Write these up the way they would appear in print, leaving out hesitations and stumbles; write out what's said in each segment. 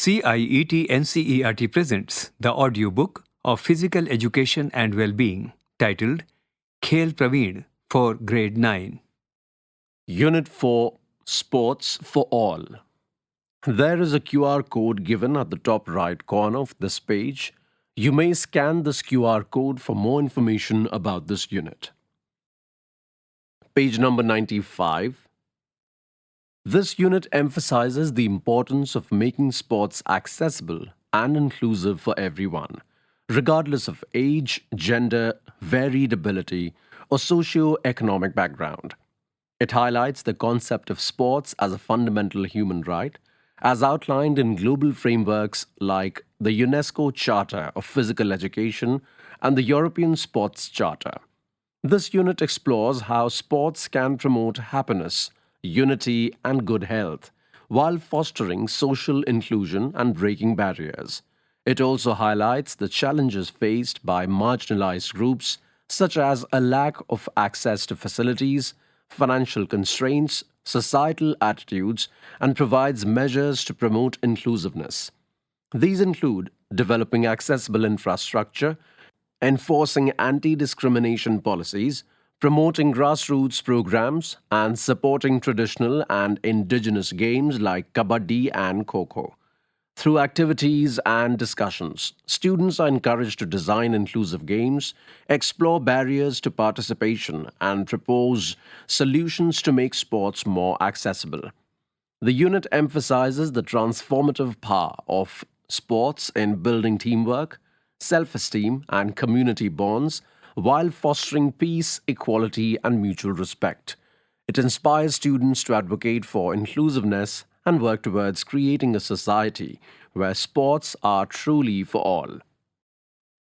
CIET NCERT presents the audiobook of Physical Education and Well-being titled Khel Praveen for Grade 9. Unit 4 Sports for All. There is a QR code given at the top right corner of this page. You may scan this QR code for more information about this unit. Page number 95. This unit emphasizes the importance of making sports accessible and inclusive for everyone, regardless of age, gender, varied ability, or socio-economic background. It highlights the concept of sports as a fundamental human right, as outlined in global frameworks like the UNESCO Charter of Physical Education and the European Sports Charter. This unit explores how sports can promote happiness, unity, and good health, while fostering social inclusion and breaking barriers. It also highlights the challenges faced by marginalized groups, such as a lack of access to facilities, financial constraints, societal attitudes, and provides measures to promote inclusiveness. These include developing accessible infrastructure, enforcing anti-discrimination policies, promoting grassroots programs, and supporting traditional and indigenous games like kabaddi and kho-kho. Through activities and discussions, students are encouraged to design inclusive games, explore barriers to participation, and propose solutions to make sports more accessible. The unit emphasizes the transformative power of sports in building teamwork, self-esteem, and community bonds, while fostering peace, equality, and mutual respect. It inspires students to advocate for inclusiveness and work towards creating a society where sports are truly for all.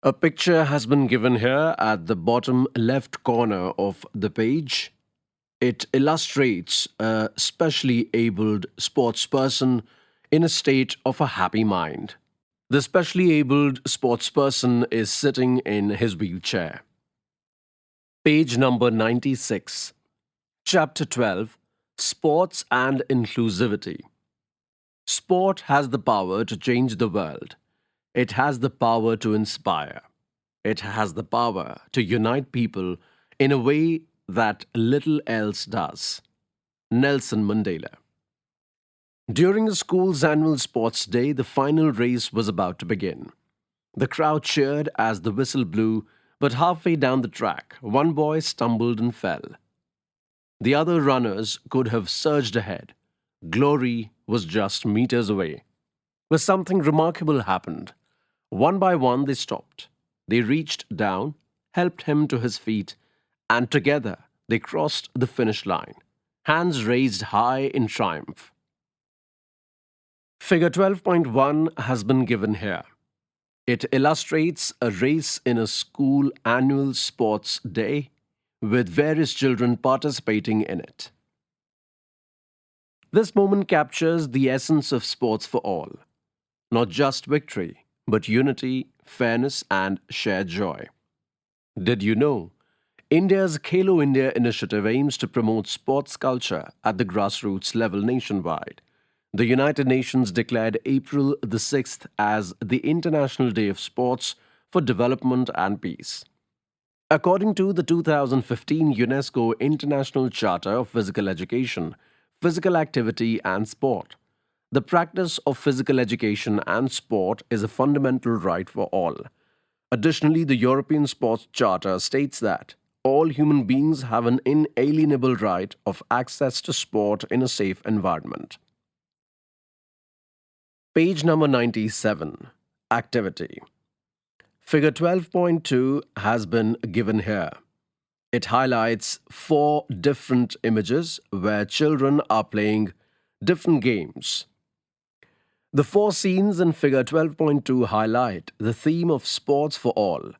A picture has been given here at the bottom left corner of the page. It illustrates a specially abled sportsperson in a state of a happy mind. The specially abled sportsperson is sitting in his wheelchair. Page number 96. Chapter 12. Sports and Inclusivity. Sport has the power to change the world. It has the power to inspire. It has the power to unite people in a way that little else does. Nelson Mandela. During the school's annual sports day, the final race was about to begin. The crowd cheered as the whistle blew, but halfway down the track, one boy stumbled and fell. The other runners could have surged ahead. Glory was just meters away. But something remarkable happened. One by one, they stopped. They reached down, helped him to his feet, and together they crossed the finish line, hands raised high in triumph. Figure 12.1 has been given here. It illustrates a race in a school annual sports day with various children participating in it. This moment captures the essence of sports for all. Not just victory, but unity, fairness, and shared joy. Did you know? India's Khelo India initiative aims to promote sports culture at the grassroots level nationwide. The United Nations declared April the 6th as the International Day of Sports for Development and Peace. According to the 2015 UNESCO International Charter of Physical Education, Physical Activity and Sport, the practice of physical education and sport is a fundamental right for all. Additionally, the European Sports Charter states that all human beings have an inalienable right of access to sport in a safe environment. Page number 97. Activity. Figure 12.2 has been given here. It highlights 4 different images where children are playing different games. The 4 scenes in figure 12.2 highlight the theme of sports for all.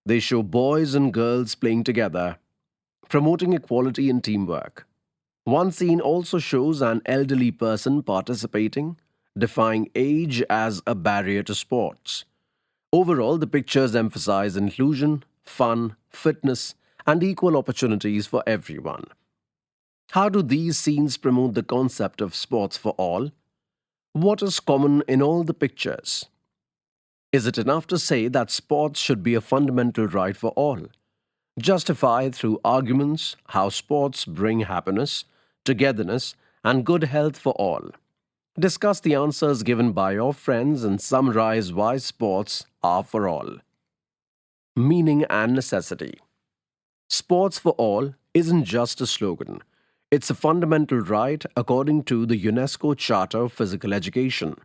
They show boys and girls playing together, promoting equality and teamwork. One scene also shows an elderly person participating, defying age as a barrier to sports. Overall, the pictures emphasize inclusion, fun, fitness, and equal opportunities for everyone. How do these scenes promote the concept of sports for all? What is common in all the pictures? Is it enough to say that sports should be a fundamental right for all? Justify through arguments how sports bring happiness, togetherness, and good health for all. Discuss the answers given by your friends and summarize why sports are for all. Meaning and necessity. Sports for all isn't just a slogan. It's a fundamental right according to the UNESCO Charter of Physical Education.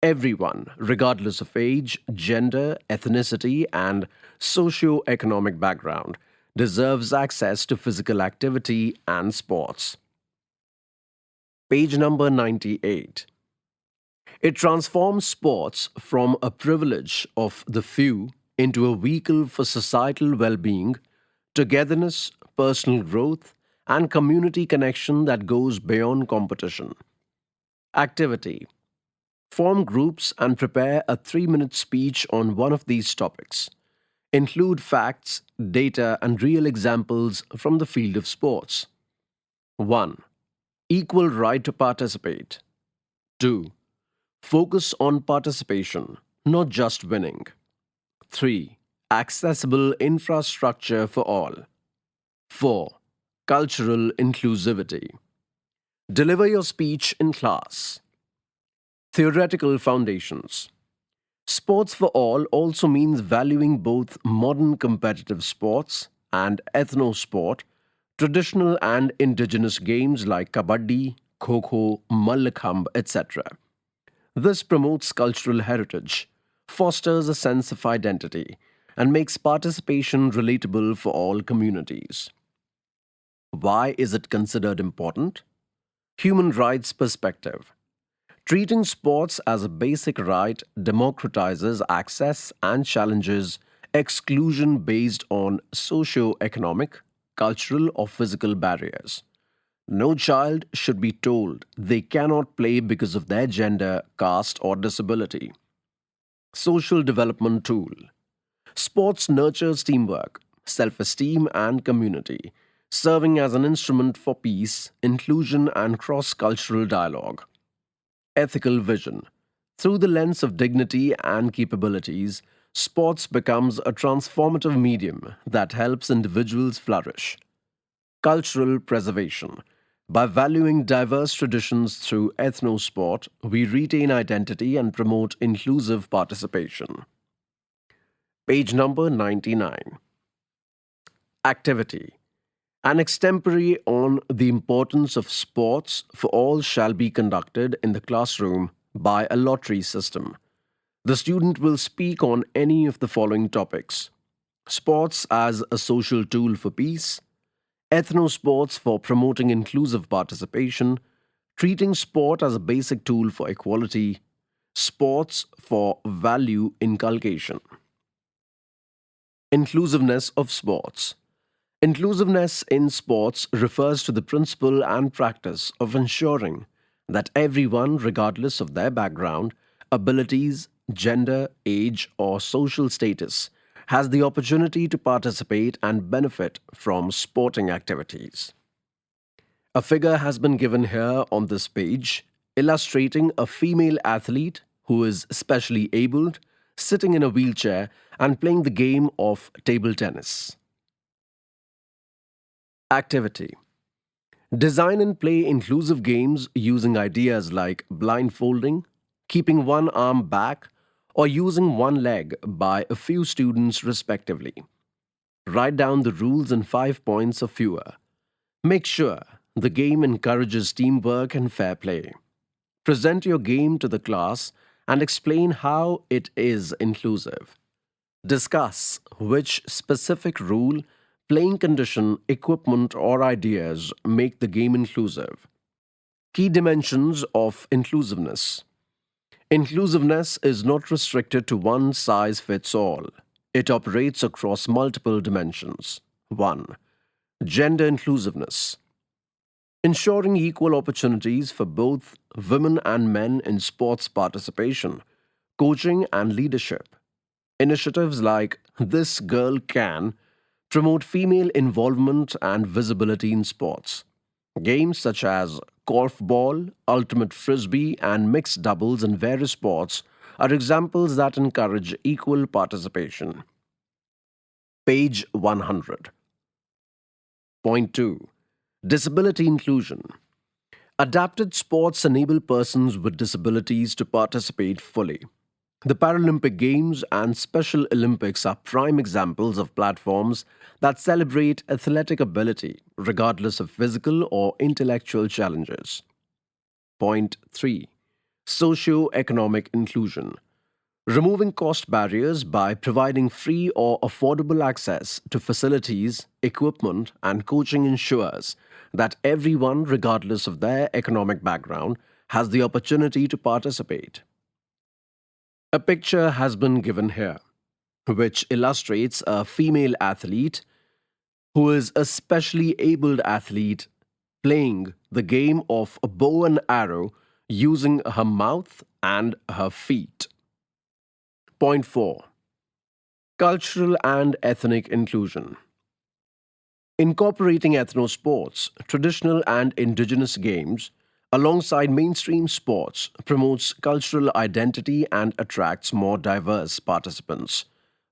Everyone, regardless of age, gender, ethnicity, and socio-economic background, deserves access to physical activity and sports. Page number 98. It transforms sports from a privilege of the few into a vehicle for societal well-being, togetherness, personal growth, and community connection that goes beyond competition. Activity. Form groups and prepare a 3-minute speech on one of these topics. Include facts, data, and real examples from the field of sports. 1. Equal right to participate. 2. Focus on participation, not just winning. 3. Accessible infrastructure for all. 4. Cultural inclusivity. Deliver your speech in class. Theoretical foundations. Sports for all also means valuing both modern competitive sports and ethno-sport, traditional and indigenous games like kabaddi, kho-kho, mallakhambh, etc. This promotes cultural heritage, fosters a sense of identity, and makes participation relatable for all communities. Why is it considered important? Human rights perspective. Treating sports as a basic right democratizes access and challenges exclusion based on socio-economic, cultural, or physical barriers. No child should be told they cannot play because of their gender, caste, or disability. Social development tool. Sports nurtures teamwork, self-esteem, and community, serving as an instrument for peace, inclusion, and cross-cultural dialogue. Ethical vision. Through the lens of dignity and capabilities, sports becomes a transformative medium that helps individuals flourish. Cultural preservation. By valuing diverse traditions through ethno-sport, we retain identity and promote inclusive participation. Page number 99. Activity. An extempore on the importance of sports for all shall be conducted in the classroom by a lottery system. The student will speak on any of the following topics: sports as a social tool for peace, ethno-sports for promoting inclusive participation, treating sport as a basic tool for equality, sports for value inculcation. Inclusiveness of sports. Inclusiveness in sports refers to the principle and practice of ensuring that everyone, regardless of their background, abilities, gender, age, or social status, has the opportunity to participate and benefit from sporting activities. A figure has been given here on this page, illustrating a female athlete who is specially abled, sitting in a wheelchair, and playing the game of table tennis. Activity. Design and play inclusive games using ideas like blindfolding, keeping one arm back, or using one leg by a few students respectively. Write down the rules in 5 points or fewer. Make sure the game encourages teamwork and fair play. Present your game to the class and explain how it is inclusive. Discuss which specific rule, playing condition, equipment, or ideas make the game inclusive. Key dimensions of inclusiveness. Inclusiveness is not restricted to one size fits all. It operates across multiple dimensions. 1. Gender inclusiveness. Ensuring equal opportunities for both women and men in sports participation, coaching, and leadership. Initiatives like This Girl Can promote female involvement and visibility in sports. Games such as korfball, ultimate frisbee, and mixed doubles in various sports are examples that encourage equal participation. Page 100. Point 2. Disability inclusion. Adapted sports enable persons with disabilities to participate fully. The Paralympic Games and Special Olympics are prime examples of platforms that celebrate athletic ability, regardless of physical or intellectual challenges. Point 3. Socio-economic inclusion. Removing cost barriers by providing free or affordable access to facilities, equipment, and coaching ensures that everyone, regardless of their economic background, has the opportunity to participate. A picture has been given here, which illustrates a female athlete who is a specially abled athlete playing the game of a bow and arrow using her mouth and her feet. Point 4. Cultural and ethnic inclusion. Incorporating ethno-sports, traditional and indigenous games, alongside mainstream sports promotes cultural identity and attracts more diverse participants.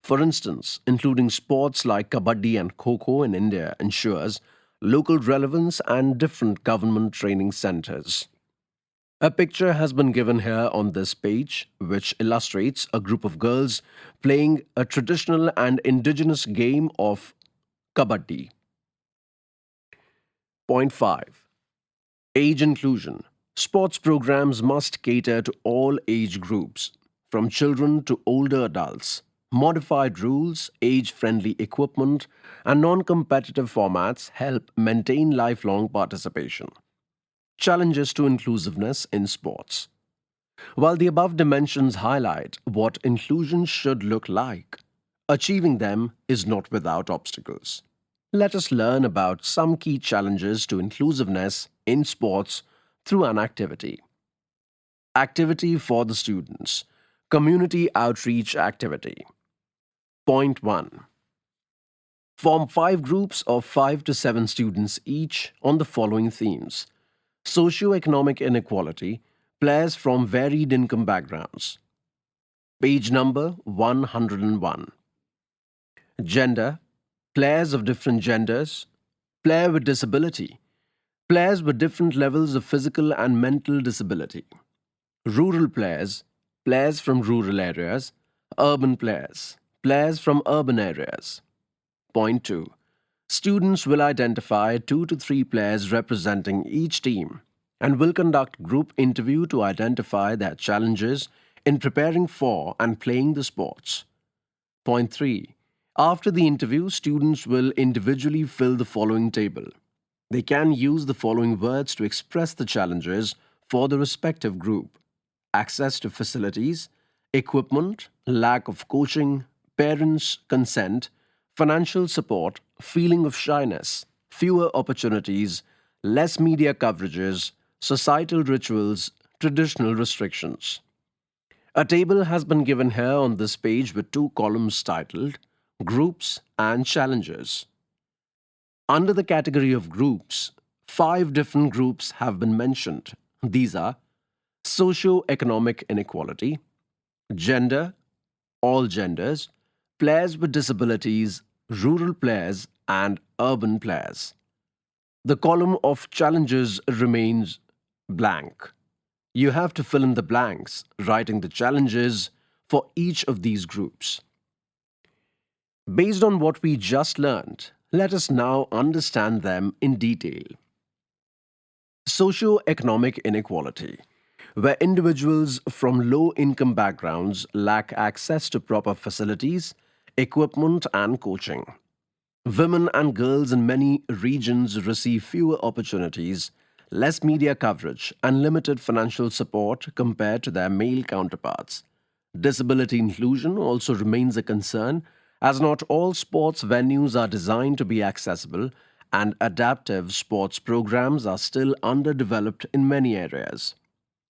For instance, including sports like kabaddi and kho-kho in India ensures local relevance and different government training centers. A picture has been given here on this page, which illustrates a group of girls playing a traditional and indigenous game of kabaddi. Point 5. Age inclusion. Sports programs must cater to all age groups, from children to older adults. Modified rules, age-friendly equipment, and non-competitive formats help maintain lifelong participation. Challenges to inclusiveness in sports. While the above dimensions highlight what inclusion should look like, achieving them is not without obstacles. Let us learn about some key challenges to inclusiveness in sports through an activity. Activity for the students. Community outreach activity. Point 1. Form 5 groups of 5 to 7 students each on the following themes: socioeconomic inequality, players from varied income backgrounds. Page number 101. Gender, players of different genders, player with disability, players with different levels of physical and mental disability. Rural players, players from rural areas, urban players, players from urban areas. Point 2. Students will identify 2 to 3 players representing each team and will conduct group interview to identify their challenges in preparing for and playing the sports. Point 3. After the interview, students will individually fill the following table. They can use the following words to express the challenges for the respective group: access to facilities, equipment, lack of coaching, parents' consent, financial support, feeling of shyness, fewer opportunities, less media coverages, societal rituals, traditional restrictions. A table has been given here on this page with 2 columns titled Groups and Challenges. Under the category of groups, 5 different groups have been mentioned. These are socio-economic inequality, gender, all genders, players with disabilities, rural players, and urban players. The column of challenges remains blank. You have to fill in the blanks, writing the challenges for each of these groups. Based on what we just learned, let us now understand them in detail. Socio-economic inequality, where individuals from low-income backgrounds lack access to proper facilities, equipment, and coaching. Women and girls in many regions receive fewer opportunities, less media coverage, and limited financial support compared to their male counterparts. Disability inclusion also remains a concern, as not all sports venues are designed to be accessible, and adaptive sports programs are still underdeveloped in many areas.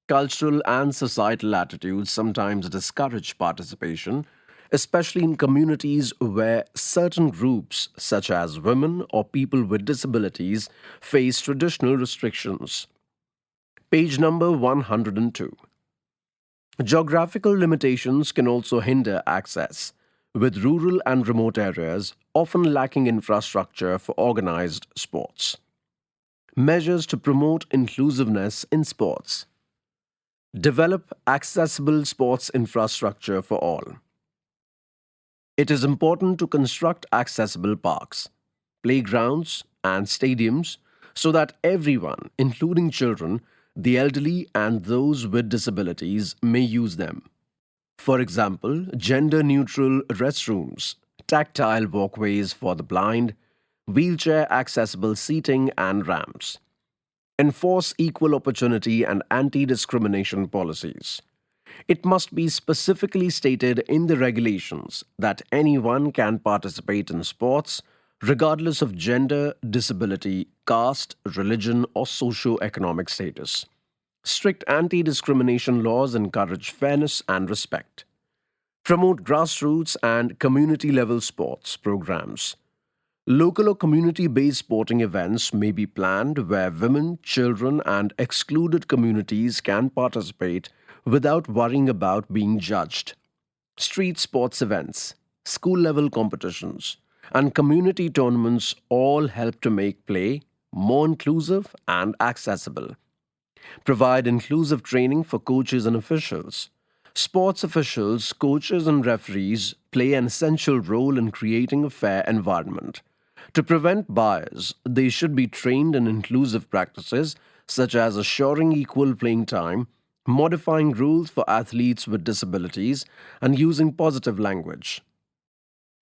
Cultural and societal attitudes sometimes discourage participation, especially in communities where certain groups, such as women or people with disabilities, face traditional restrictions. Page number 102. Geographical limitations can also hinder access, with rural and remote areas often lacking infrastructure for organized sports. Measures to promote inclusiveness in sports. Develop accessible sports infrastructure for all. It is important to construct accessible parks, playgrounds, and stadiums so that everyone, including children, the elderly, and those with disabilities, may use them. For example, gender neutral restrooms, tactile walkways for the blind, wheelchair accessible seating, and ramps. Enforce equal opportunity and anti discrimination policies. It must be specifically stated in the regulations that anyone can participate in sports regardless of gender, disability, caste, religion, or socio-economic status. Strict anti-discrimination laws encourage fairness and respect. Promote grassroots and community-level sports programs. Local or community-based sporting events may be planned where women, children, and excluded communities can participate without worrying about being judged. Street sports events, school-level competitions, and community tournaments all help to make play more inclusive and accessible. Provide inclusive training for coaches and officials. Sports officials, coaches, and referees play an essential role in creating a fair environment. To prevent bias, they should be trained in inclusive practices such as assuring equal playing time, modifying rules for athletes with disabilities, and using positive language.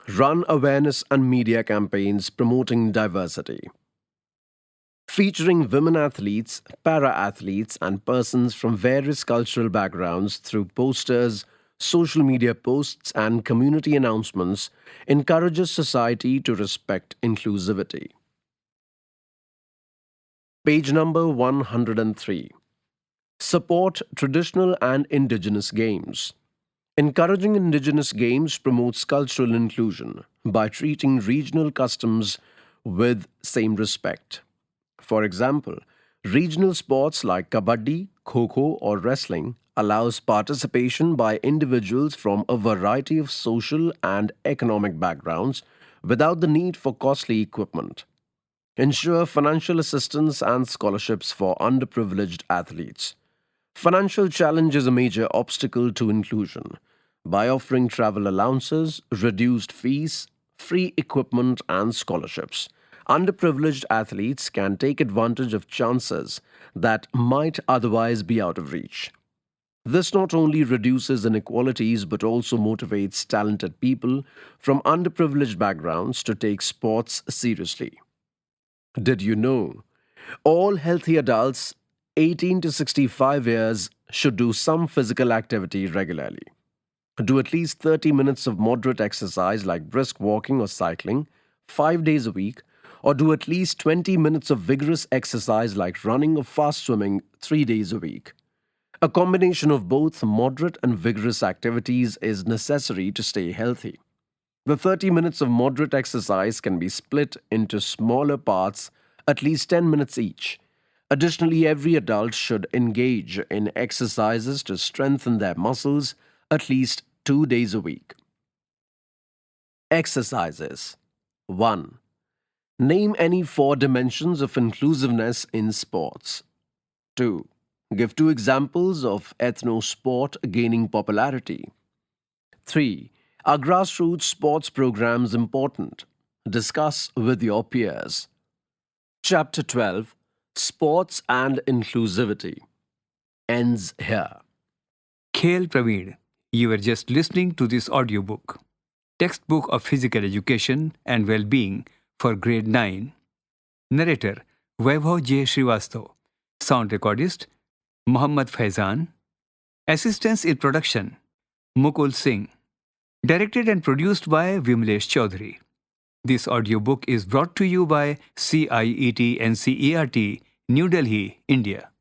Run awareness and media campaigns promoting diversity. Featuring women athletes, para-athletes, and persons from various cultural backgrounds through posters, social media posts, and community announcements encourages society to respect inclusivity. Page number 103. Support traditional and indigenous games. Encouraging indigenous games promotes cultural inclusion by treating regional customs with same respect. For example, regional sports like kabaddi, kho-kho, or wrestling allows participation by individuals from a variety of social and economic backgrounds without the need for costly equipment. Ensure financial assistance and scholarships for underprivileged athletes. Financial challenge is a major obstacle to inclusion. By offering travel allowances, reduced fees, free equipment, and scholarships, underprivileged athletes can take advantage of chances that might otherwise be out of reach. This not only reduces inequalities but also motivates talented people from underprivileged backgrounds to take sports seriously. Did you know? All healthy adults 18 to 65 years should do some physical activity regularly. Do at least 30 minutes of moderate exercise like brisk walking or cycling 5 days a week, or do at least 20 minutes of vigorous exercise like running or fast swimming 3 days a week. A combination of both moderate and vigorous activities is necessary to stay healthy. The 30 minutes of moderate exercise can be split into smaller parts, at least 10 minutes each. Additionally, every adult should engage in exercises to strengthen their muscles at least 2 days a week. Exercises. 1. Name any 4 dimensions of inclusiveness in sports. 2. Give 2 examples of ethno-sport gaining popularity. 3. Are grassroots sports programs important? Discuss with your peers. Chapter 12. Sports and Inclusivity ends here. Khel Praveen, you were just listening to this audiobook, Textbook of Physical Education and Well-Being for Grade 9. Narrator, Vaibhav J. Srivastav. Sound recordist, Mohammad Faizan. Assistance in production, Mukul Singh. Directed and produced by Vimlesh Chaudhary. This audiobook is brought to you by CIET NCERT, New Delhi, India.